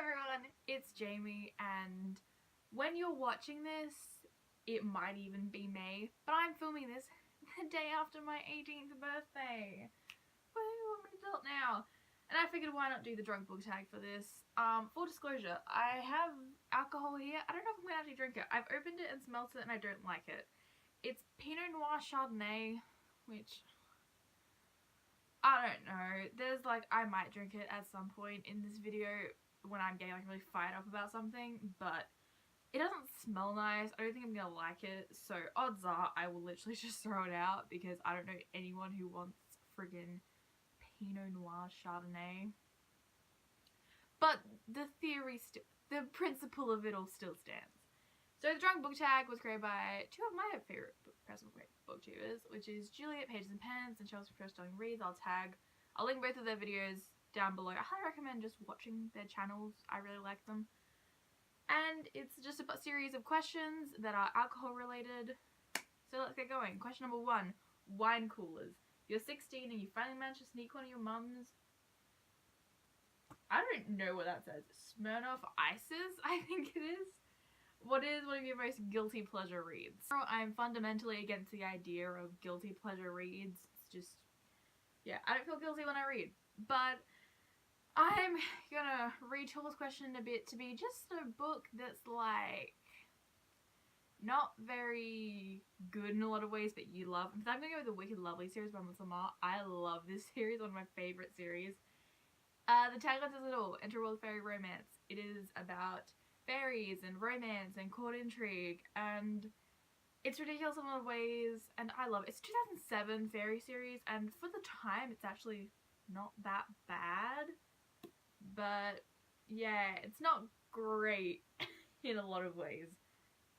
everyone, it's Jamie, and when you're watching this, it might even be May, but I'm filming this the day after my 18th birthday. Woo, I'm an adult now. And I figured why not do the drunk book tag for this. Full disclosure, I have alcohol here. I don't know if I'm going to actually drink it. I've opened it and smelt it and I don't like it. It's Pinot Noir Chardonnay, which I don't know. There's like, I might drink it at some point in this video when I'm getting like really fired up about something, but it doesn't smell nice. I don't think I'm gonna like it, so odds are I will literally just throw it out because I don't know anyone who wants friggin' Pinot Noir Chardonnay. But the the principle of it all still stands. So the drunk book tag was created by two of my favorite personal booktubers, which is Juliet Pages and Pens and Chelsea Press Darling Reads. I'll link both of their videos down below. I highly recommend just watching their channels. I really like them. And it's just a series of questions that are alcohol related. So let's get going. Question number 1. Wine coolers. You're 16 and you finally managed to sneak one of your mum's, I don't know what that says, Smirnoff Ices, I think it is. What is one of your most guilty pleasure reads? I'm fundamentally against the idea of guilty pleasure reads. It's just, yeah, I don't feel guilty when I read. But I'm gonna retool this question a bit to be just a book that's like not very good in a lot of ways, but you love. I'm gonna go with the Wicked Lovely series by Melissa Marr. I love this series, one of my favorite series. The tagline says it all: Enter a world of fairy romance. It is about fairies and romance and court intrigue, and it's ridiculous in a lot of ways, and I love it. It's a 2007 fairy series, and for the time it's actually not that bad, but yeah, it's not great in a lot of ways,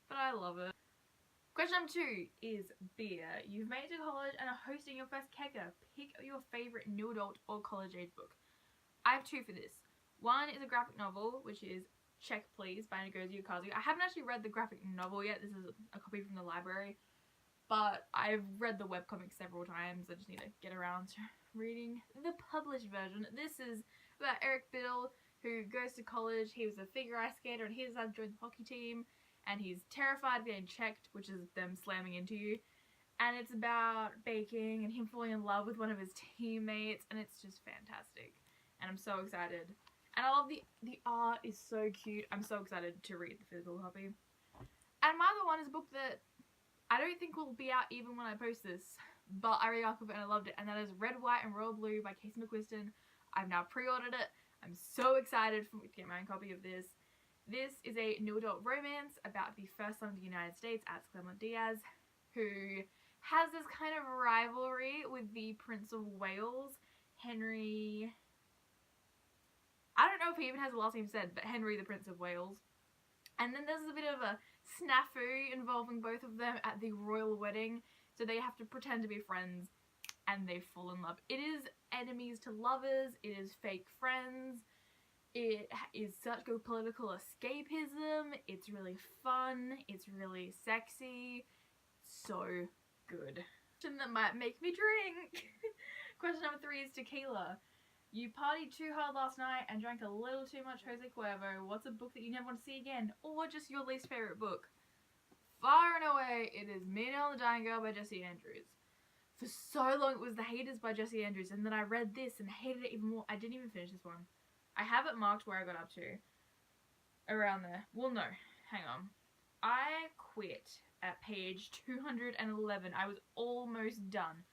but I love it. Question number 2 is beer. You've made it to college and are hosting your first kegger. Pick your favorite new adult or college age book. I have 2 for this. One is a graphic novel, which is Check Please by Ngozi Ukazu. I haven't actually read the graphic novel yet. This is a copy from the library, but I've read the webcomic several times. I just need to get around to reading the published version. This is about Eric Biddle, who goes to college. He was a figure ice skater and he decided to join the hockey team, and he's terrified of getting checked, which is them slamming into you. And it's about baking and him falling in love with one of his teammates, and it's just fantastic. And I'm so excited. And I love the art is so cute. I'm so excited to read the physical copy. And my other one is a book that I don't think will be out even when I post this, but I really like it and I loved it, and that is Red, White and Royal Blue by Casey McQuiston. I've now pre-ordered it. I'm so excited to get my own copy of this. This is a new adult romance about the first son of the United States, Alex Clement Diaz, who has this kind of rivalry with the Prince of Wales, Henry. I don't know if he even has a last name said, but Henry the Prince of Wales. And then there's a bit of a snafu involving both of them at the royal wedding, so they have to pretend to be friends and they fall in love. It is enemies to lovers, it is fake friends, it is such good political escapism, it's really fun, it's really sexy, so good. That might make me drink. Question number 3 is tequila. You partied too hard last night and drank a little too much Jose Cuervo. What's a book that you never want to see again? Or just your least favourite book? Far and away, it is Mina and the Dying Girl by Jesse Andrews. For so long, it was The Haters by Jesse Andrews, and then I read this and hated it even more. I didn't even finish this one. I have it marked where I got up to. Around there. Well, no. Hang on. I quit at page 211. I was almost done.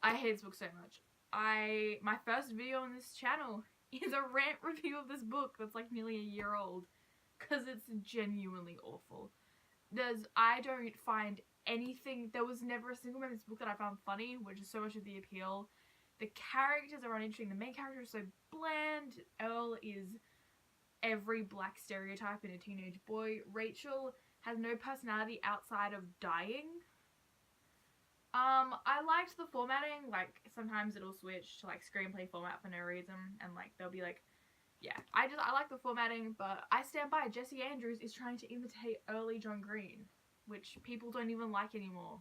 I hate this book so much. My first video on this channel is a rant review of this book that's like nearly a year old, because it's genuinely awful. I don't find anything, there was never a single moment in this book that I found funny, which is so much of the appeal. The characters are uninteresting, the main character is so bland. Earl is every black stereotype in a teenage boy. Rachel has no personality outside of dying. I liked the formatting. Like, sometimes it'll switch to like screenplay format for no reason, and like they'll be like, yeah, I like the formatting, but I stand by. Jesse Andrews is trying to imitate early John Green, which people don't even like anymore,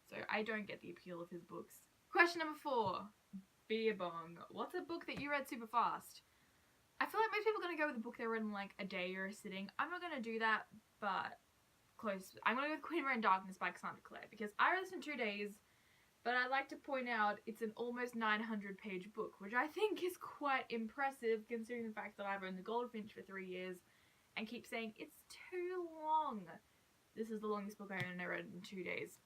so I don't get the appeal of his books. Question number 4, Beer Bong. What's a book that you read super fast? I feel like most people are going to go with a book they read in like a day or a sitting. I'm not going to do that, but close. I'm going to go with Queen Mare in Darkness by Cassandra Clare because I read this in 2 days, but I'd like to point out it's an almost 900-page book, which I think is quite impressive considering the fact that I've owned The Goldfinch for 3 years and keep saying it's too long. This is the longest book I own and I read in 2 days.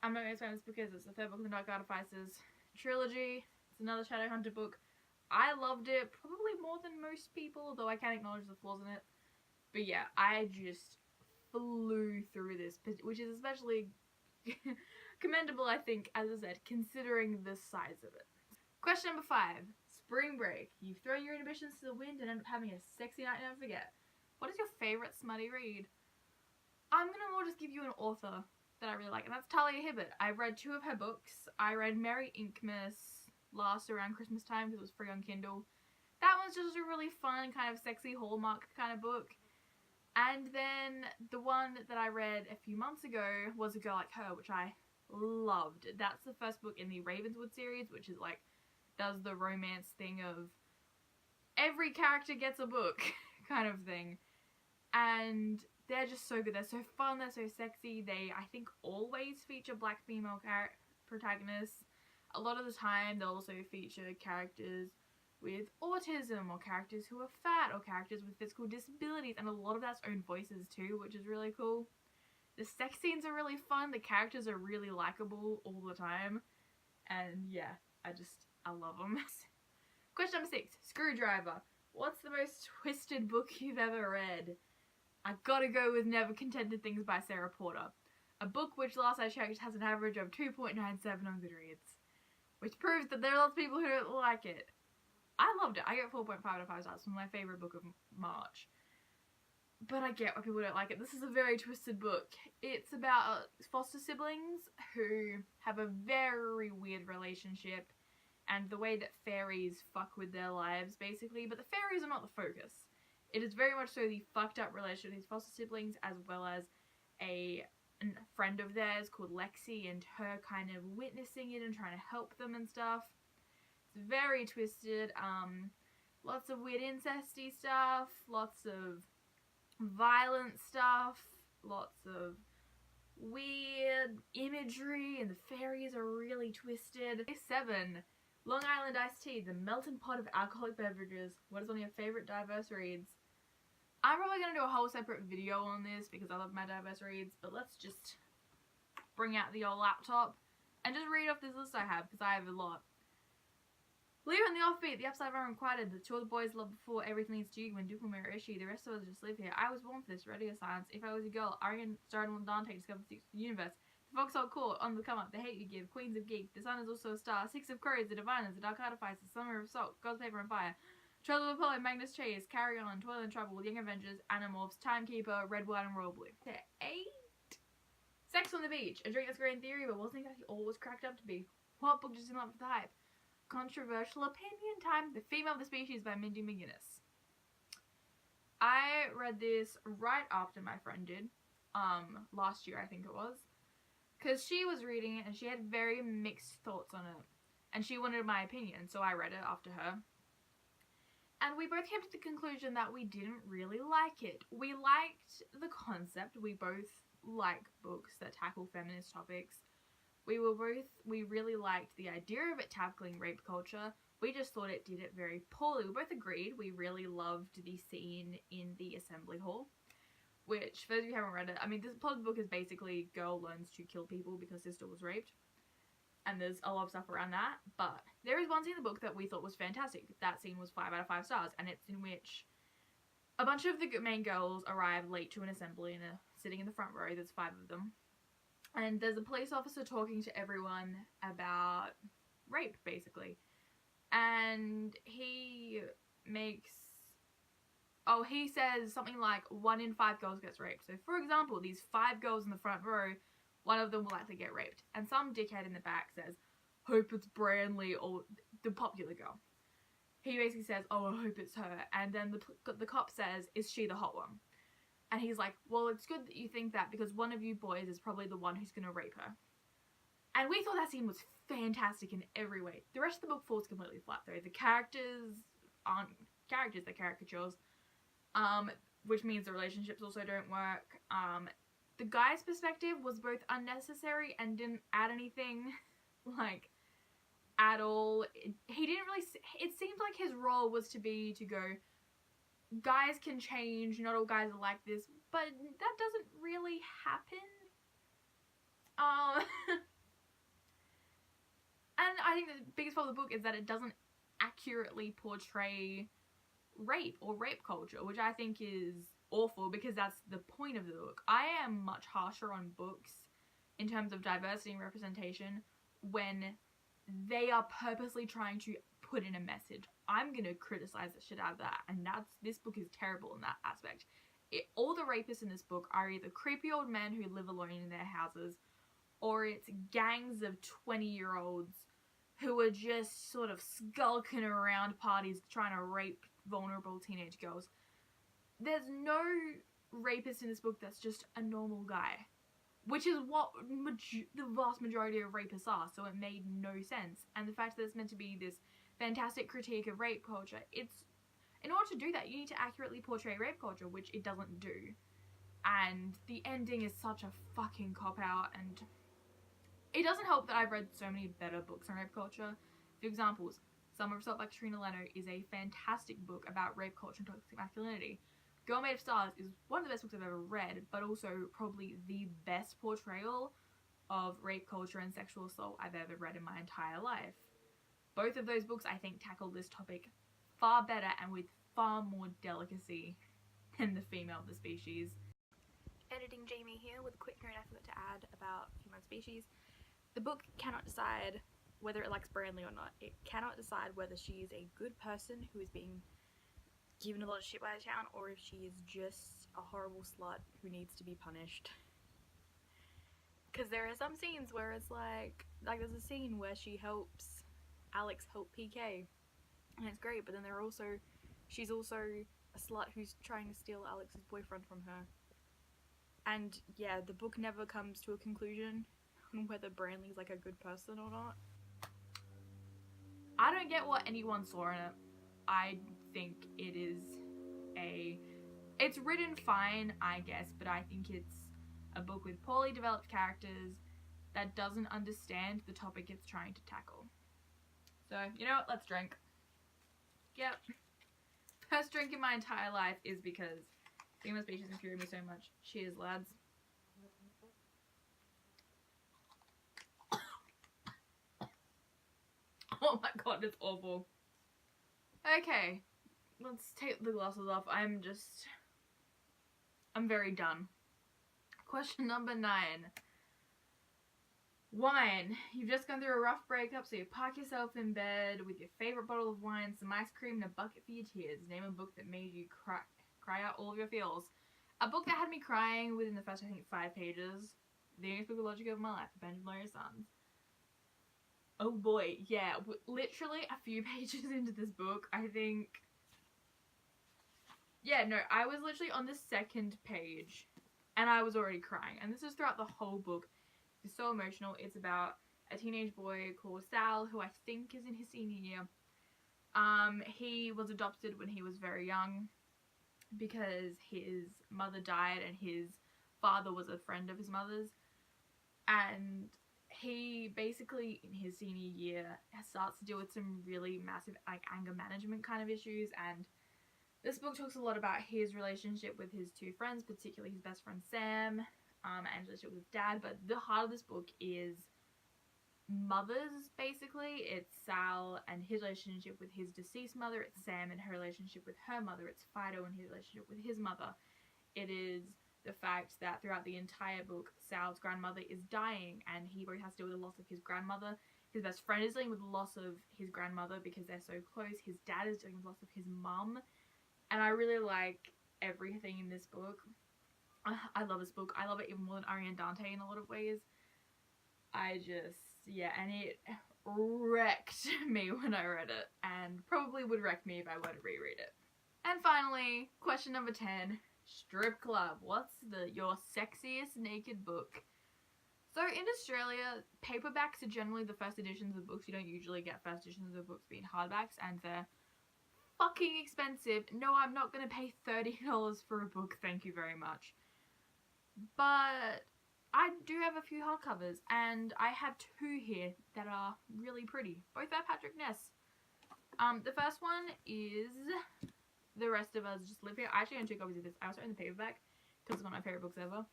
I'm not going to explain this because it's the third book in the Dark Art of Ices trilogy. It's another Shadowhunter book. I loved it probably more than most people, though I can acknowledge the flaws in it. But yeah, I just flew through this, which is especially commendable, I think, as I said, considering the size of it. Question number 5. Spring break. You've thrown your inhibitions to the wind and end up having a sexy night you never forget. What is your favourite smutty read? I'm gonna more just give you an author that I really like, and that's Talia Hibbert. I've read 2 of her books. I read Merry Inkmas last around Christmas time because it was free on Kindle. That one's just a really fun, kind of sexy Hallmark kind of book. And then the one that I read a few months ago was A Girl Like Her, which I loved. That's the first book in the Ravenswood series, which is like, does the romance thing of every character gets a book kind of thing. And they're just so good. They're so fun, they're so sexy. They, I think, always feature black female protagonists. A lot of the time, they'll also feature characters with autism, or characters who are fat, or characters with physical disabilities, and a lot of that's own voices too, which is really cool. The sex scenes are really fun, the characters are really likable all the time, and yeah, I love them. Question number 6, Screwdriver. What's the most twisted book you've ever read? I gotta go with Never Contented Things by Sarah Porter. A book which, last I checked, has an average of 2.97 on Goodreads. Which proves that there are lots of people who don't like it. I loved it. I get 4.5 out of 5 stars. It's my favourite book of March. But I get why people don't like it. This is a very twisted book. It's about foster siblings who have a very weird relationship and the way that fairies fuck with their lives, basically. But the fairies are not the focus. It is very much so the fucked up relationship with these foster siblings, as well as a friend of theirs called Lexi and her kind of witnessing it and trying to help them and stuff. It's very twisted. Lots of weird incesty stuff, lots of violent stuff, lots of weird imagery, and the fairies are really twisted. 7. Long Island Iced Tea, the melting pot of alcoholic beverages. What is one of your favourite diverse reads? I'm probably going to do a whole separate video on this because I love my diverse reads, but let's just bring out the old laptop and just read off this list I have, because I have a lot. Leave in the offbeat, the upside down unquieted, the 2 of the boys loved before, everything leads to you, when Duke will mirror issue, the rest of us just live here. I was born for this, radio science, if I was a girl, Arian, Startle, and Dante discovered the universe. The Foxhole Court, on the come up, the hate you give, Queens of Geek, the sun is also a star, 6 of Crows, the Diviners, the Dark Artifices, Summer of Salt, God's Paper and Fire, Trail of Apollo, Magnus Chase, Carry On, Toil and Trouble, Young Avengers, Animorphs, Timekeeper, Red, White, and Royal Blue. 8. Sex on the Beach, a drink that's great in theory but wasn't exactly always cracked up to be. What book just didn't love the hype? Controversial opinion time, The Female of the Species by Mindy McGuinness. I read this right after my friend did, last year I think it was, because she was reading it and she had very mixed thoughts on it, and she wanted my opinion, so I read it after her. And we both came to the conclusion that we didn't really like it. We liked the concept. We both like books that tackle feminist topics. We really liked the idea of it tackling rape culture. We just thought it did it very poorly. We both agreed. We really loved the scene in the assembly hall, which, for those of you who haven't read it, I mean, this plot of the book is basically girl learns to kill people because sister was raped. And there's a lot of stuff around that, but there is one scene in the book that we thought was fantastic. That scene was 5 out of 5 stars, and it's in which a bunch of the main girls arrive late to an assembly and are sitting in the front row. There's 5 of them. And there's a police officer talking to everyone about rape, basically. And he says something like 1 in 5 girls gets raped. So, for example, these 5 girls in the front row, one of them will likely get raped. And some dickhead in the back says, hope it's Branley, or the popular girl. He basically says, oh, I hope it's her. And then the cop says, is she the hot one? And he's like, well, it's good that you think that because one of you boys is probably the one who's going to rape her. And we thought that scene was fantastic in every way. The rest of the book falls completely flat, though. The characters aren't characters, they're caricatures. Which means the relationships also don't work. The guy's perspective was both unnecessary and didn't add anything, like, at all. He didn't really, it seemed like his role was to go, guys can change, not all guys are like this, but that doesn't really happen. And I think the biggest fault of the book is that it doesn't accurately portray rape or rape culture, which I think is awful because that's the point of the book. I am much harsher on books in terms of diversity and representation when they are purposely trying to put in a message. I'm gonna criticize the shit out of that, and this book is terrible in that aspect. All the rapists in this book are either creepy old men who live alone in their houses, or it's gangs of 20-year-olds who are just sort of skulking around parties trying to rape vulnerable teenage girls. There's no rapist in this book that's just a normal guy, which is what the vast majority of rapists are, so it made no sense. And the fact that it's meant to be this fantastic critique of rape culture, in order to do that, you need to accurately portray rape culture, which it doesn't do. And the ending is such a fucking cop-out, and it doesn't help that I've read so many better books on rape culture. For examples, Summer of Assault by Katrina Leno is a fantastic book about rape culture and toxic masculinity. Girl Made of Stars is one of the best books I've ever read, but also probably the best portrayal of rape culture and sexual assault I've ever read in my entire life. Both of those books, I think, tackle this topic far better and with far more delicacy than The Female of the Species. Editing Jamie here with a quick note I forgot to add about Female of the Species. The book cannot decide whether it likes Branley or not. It cannot decide whether she is a good person who is being given a lot of shit by the town, or if she is just a horrible slut who needs to be punished. Because there are some scenes where it's like there's a scene where she helps Alex help PK, and it's great, but then she's also a slut who's trying to steal Alex's boyfriend from her. And yeah, the book never comes to a conclusion on whether Branley's like a good person or not. I don't get what anyone saw in it. I think it's written fine, I guess, but I think it's a book with poorly developed characters that doesn't understand the topic it's trying to tackle. So, you know what? Let's drink. Yep. First drink in my entire life is because Female Species infuriate me so much. Cheers, lads. Oh my god, it's awful. Okay, let's take the glasses off. I'm very done. Question number 9. Wine. You've just gone through a rough breakup, so you park yourself in bed with your favourite bottle of wine, some ice cream, and a bucket for your tears. Name a book that made you cry out all of your feels. A book that had me crying within the first, I think, 5 pages. The Inexplicable Logic of My Life, by Benjamin Lawrence Sons. Oh boy, yeah, literally a few pages into this book, I think. Yeah, no, I was literally on the 2nd page, and I was already crying. And this is throughout the whole book. It's so emotional. It's about a teenage boy called Sal, who I think is in his senior year. He was adopted when he was very young because his mother died and his father was a friend of his mother's. And he basically, in his senior year, starts to deal with some really massive anger management kind of issues. And this book talks a lot about his relationship with his 2 friends, particularly his best friend Sam, and his relationship with his dad. But the heart of this book is mothers, basically. It's Sal and his relationship with his deceased mother. It's Sam and her relationship with her mother. It's Fido and his relationship with his mother. It is the fact that throughout the entire book, Sal's grandmother is dying, and he both has to deal with the loss of his grandmother. His best friend is dealing with the loss of his grandmother because they're so close. His dad is dealing with the loss of his mum. And I really like everything in this book. I love this book. I love it even more than Ariane Dante in a lot of ways. Yeah, and it wrecked me when I read it, and probably would wreck me if I were to reread it. And finally, question number 10, strip club. What's your sexiest naked book? So in Australia, paperbacks are generally the first editions of books. You don't usually get first editions of books being hardbacks, and they're fucking expensive. No, I'm not gonna pay $30 for a book, thank you very much. But I do have a few hardcovers, and I have two here that are really pretty. Both by Patrick Ness. The first one is The Rest of Us Just Live Here. I actually own 2 copies of this. I also own the paperback because it's one of my favorite books ever.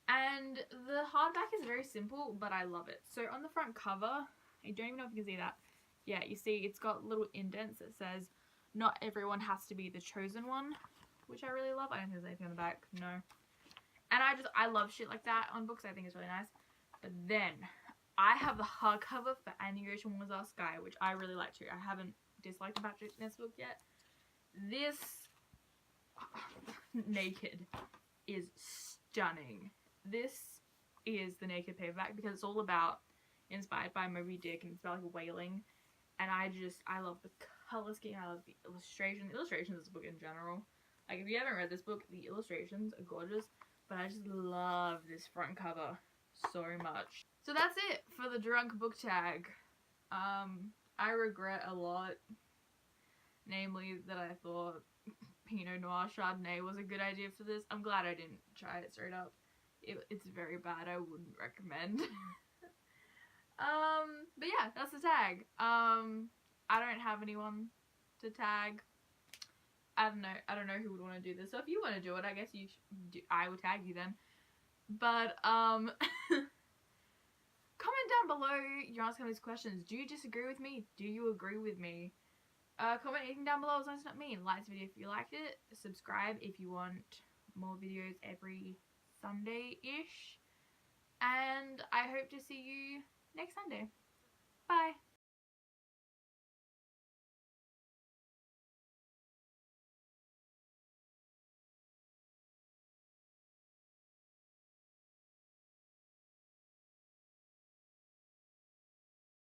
And the hardback is very simple, but I love it. So on the front cover, I don't even know if you can see that. Yeah, you see it's got little indents that says, not everyone has to be the chosen one, which I really love. I don't think there's anything on the back, no. And I love shit like that on books. I think it's really nice. But then, I have the hardcover for And the Ocean Was Our Sky, which I really like too. I haven't disliked a Patrick Ness book yet. This naked is stunning. This is the naked paperback because it's all about, inspired by Moby Dick, and it's about like whaling. And I love the color scheme, I love the illustrations of this book in general. Like, if you haven't read this book, the illustrations are gorgeous, but I just love this front cover so much. So that's it for the drunk book tag. I regret a lot, namely that I thought Pinot Noir Chardonnay was a good idea for this. I'm glad I didn't try it straight up. It's very bad, I wouldn't recommend. But yeah, that's the tag. I don't have anyone to tag. I don't know who would want to do this. So if you want to do it, I guess I would tag you then. But comment down below your answer to these questions. Do you disagree with me? Do you agree with me? Comment anything down below as long as it's not mean. Like this video if you liked it. Subscribe if you want more videos every Sunday-ish. And I hope to see you next Sunday. Bye.